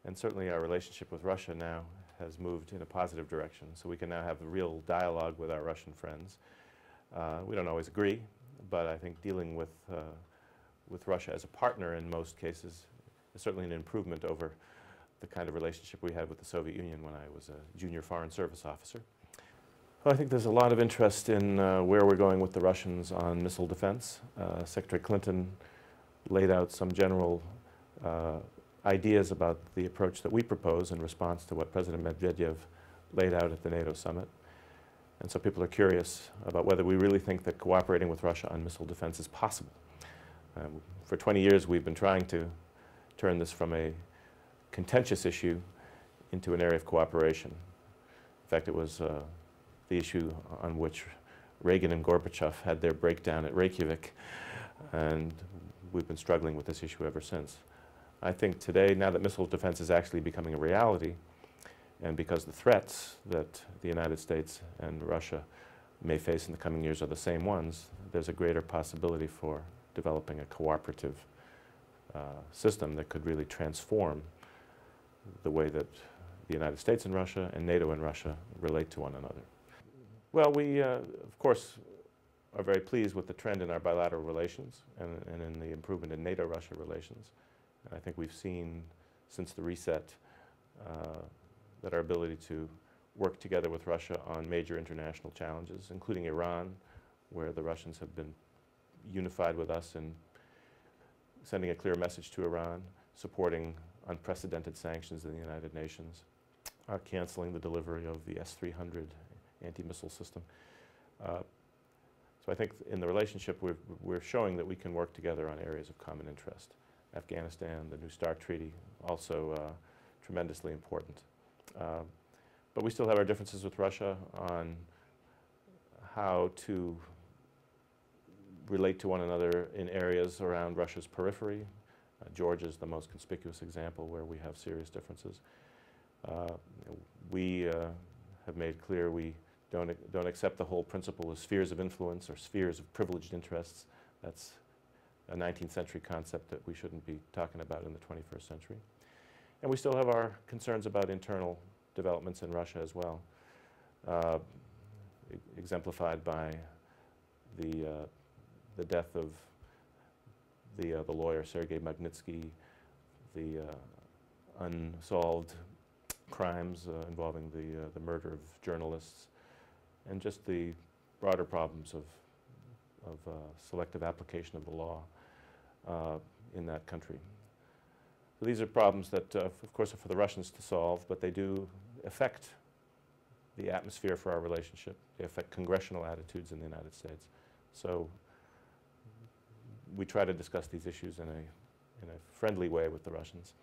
And certainly our relationship with Russia now has moved in a positive direction. So we can now have a real dialogue with our Russian friends. We don't always agree, but I think dealing with Russia as a partner in most cases is certainly an improvement over the kind of relationship we had with the Soviet Union when I was a junior foreign service officer. Well, I think there's a lot of interest in where we're going with the Russians on missile defense. Secretary Clinton laid out some general ideas about the approach that we propose in response to what President Medvedev laid out at the NATO summit. And so people are curious about whether we really think that cooperating with Russia on missile defense is possible. For 20 years we've been trying to turn this from a contentious issue into an area of cooperation. In fact, it was the issue on which Reagan and Gorbachev had their breakdown at Reykjavik, and we've been struggling with this issue ever since. I think today, now that missile defense is actually becoming a reality, and because the threats that the United States and Russia may face in the coming years are the same ones, there's a greater possibility for developing a cooperative system that could really transform the way that the United States and Russia and NATO and Russia relate to one another. Well, we, of course, are very pleased with the trend in our bilateral relations and in the improvement in NATO-Russia relations. And I think we've seen since the reset that our ability to work together with Russia on major international challenges, including Iran, where the Russians have been unified with us in sending a clear message to Iran, supporting unprecedented sanctions in the United Nations, canceling the delivery of the S-300 anti-missile system. So I think in the relationship we're showing that we can work together on areas of common interest. Afghanistan, the New START Treaty, also tremendously important. But we still have our differences with Russia on how to relate to one another in areas around Russia's periphery. Georgia is the most conspicuous example where we have serious differences. We have made clear we don't accept the whole principle of spheres of influence or spheres of privileged interests. That's a 19th century concept that we shouldn't be talking about in the 21st century. And we still have our concerns about internal developments in Russia as well, exemplified by the death of the lawyer Sergei Magnitsky, the unsolved crimes involving the murder of journalists, and just the broader problems of selective application of the law in that country. So these are problems that, of course, are for the Russians to solve, but they do affect the atmosphere for our relationship. They affect congressional attitudes in the United States. So we try to discuss these issues in a friendly way with the Russians.